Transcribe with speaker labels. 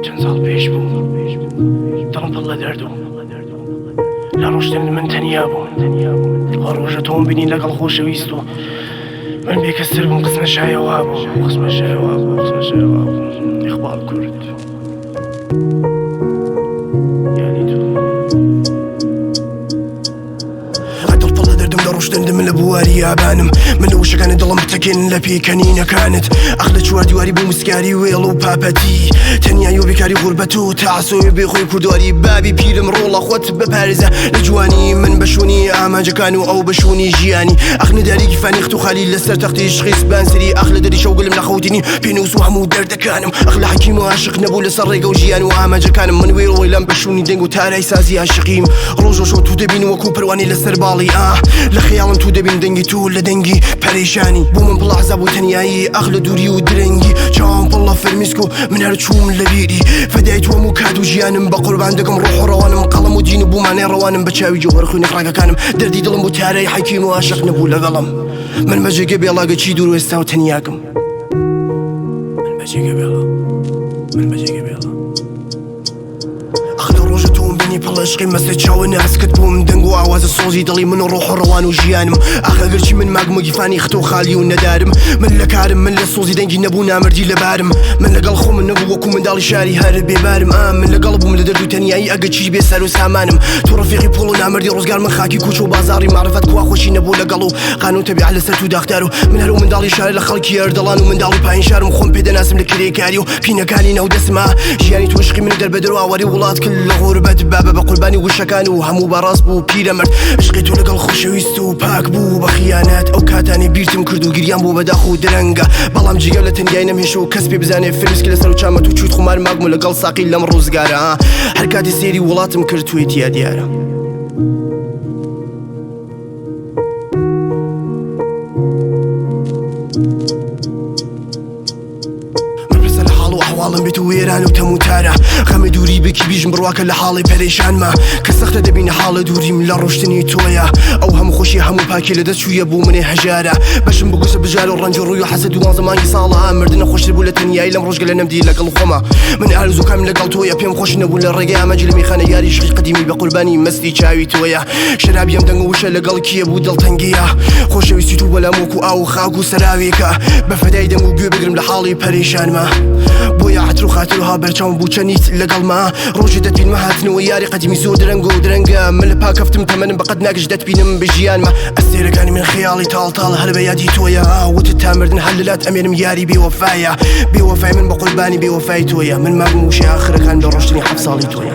Speaker 1: چەند ساڵ پێش بوو دڵم پڕ لە دەردوو لە ڕۆژتێن من تەنیا بوو هەر ڕۆژە تۆم بینی لەگەڵ خۆشەویست و من بێکەستر بووم قسمە شایەوا بوو ئیقبال کورد ڕۆشتن من لە بواری یابانم من لە وشەکانی دڵم بتەکێن لە پێکەنینەکانت ئەخ لە چوار دیواری بوو مسکاری وێڵ و پاپەتی تەنیایی و بێکاری غوربەت و تاسۆی بێخۆی کوردواری بابی پیرم ڕۆڵە خۆت بپارێزە لە جوانی من بەشونی ئامانجەکان و ئەو بەشونی ژیانی ئەخ نەداری فانیخت و خالی لەسەر تەختی شخی سبانسری ئەخ لە دەری شەوگلم لە خەوتنی پێنووس و هەموو دەردەکانم ئەخ لە حەکیم و عاشق نەبوو لەسەر ڕێگە و ژیان و ئامانجەکانم من وێڵەوەی لەم بەشونی دەنگ و تارای سازی عاشقیم ڕۆژۆ تو دەبین وەکو پروانی لەسەر باڵی لە خەیاڵم تو دەبین دەنگی تو لە دەنگی پەرێشانی بوو من پڵ عەزاب و تەنیایی ئەخ لە دووری و درەنگی چاوم پڵ لە فەرمیسک و من هەر چووم لە بیری فەدای تۆم و کات و ژیانم بە قوربان دەکەم ڕۆح و ڕەوانم قەڵەم و دین و بوومانەی ڕەوانم بە چاوی جەوهەر خوێنی فڕاکەکانم دەردی دڵم بوو تارای حەکیم و عاشق نەبوو لەگەڵم من بەجێگە بێڵاگە چی دوور و ئێستا و تەنیاکەم من بەجێگە بێڵا ڕۆژە تۆم بینی پڵشقی مەسە چاوە ناسکت بووم دەنگ و ئاوازە سۆزی دڵی من و ڕۆح و ڕەوان و ژیانم ئاخەگەرچی من ماگمۆگیفانی خەتە و خالی و نەدارم من لە کارم من لە سۆزی دەنگی نەبوو نامردی لەبارم من لەگەڵ خۆمن نەبوو وەکو منداڵی شاری هەر بێبارم من لەگەڵ بووم لە دەرد و تەنیایی ئەگە چی بێ سەر و سامانم تو ڕەفیقی پۆڵ و نامردی ڕۆزگار من خاکی کوچ و بازاری معرفەت کوا خۆشی نەبوو لەگەڵ و قانون تەبیعەت لەسەر تو داختار و من هەرو منداڵی شار لە خەڵکی ئەردەڵان و منداڵی پایین شارم خۆم پێدەناسم لە کرێکاری و پینەکانی نەودەسما ژیانی تو عشقی من دەربەدەر و ئاواری وڵات کرد لە غوربەت بابە بە قوربانی وشەکان و هەموو بەڕاست بوو پیرەمەرد عشقی تۆ لەگەڵ خۆشەویست و پاک بوو بە خیانەت ئەو کاتانی بیرتم کرد و گریان بوو بەداخ و درەنگە بەڵام جگە لە تەنیایی نەمهێش و کەس پێ بزانێ فرمسکی لەسەر و چامەت و چوت خمار ماگم و لەگەڵ ساقی لەم ڕۆزگارە هەر کاتی سێری وڵاتم کرد توێتیا دیارە حواڵم بێت و وێران و تەموتارە خەمە دووری بکی بیژم بڕواکە لە حاڵی پەرێشانمە کە سەختە دەبینە حاڵە دووریم لە ڕۆشتنی تۆیە ئەو هەموو خۆشی هەموو پاکی لە دەست چوویە بوو منێ هەژارە بەشم بگوسە بژار و ڕەنج و ڕووی و حەسەد و زەمانی ساڵە مردنە خۆشتر بوو لە تەنیایی لەم ڕۆژگە لە نەمدی لەگەڵ خۆمە من ئارزووکەم لەگەڵ تۆیە پێم خۆش نەبوو لە ڕێگەی ئامەجی لە میخانە یاری عشقی قەدیمی بە قوربانی مەستی چاوی تۆیە شەرابیم دەنگ و وشە لەگەڵ کیە بوو دڵتەنگیە خۆشەویستی تو بەلام وەکو ئاو و خاک و سەراوێکە بە فەدای دەنگ و گوێ بگرم لە حاڵی پەرێشانمە بۆیە عەتر و خاترها بەرچاوم بوو چەنیت لەگەڵما ڕۆژی دەتبین مەهاتنەوە یاری قەدیمی زۆر درەنگ و درەنگە من لە پاکەفتم تەمەنم بەقەت ناگەش دەتبینم بە ژیانمە ئەستێرەکانی من خەیاڵی تاڵ هەر بە یادی تۆیە وتت تا مردن هەر لەلات ئەمێنم یاری بێوەفایە بێوەفای من بە قوربانی بێوەفای تۆیە من ماگم وشەی ئاخرەکان لە ڕۆشتنی 7 ساڵی تۆیە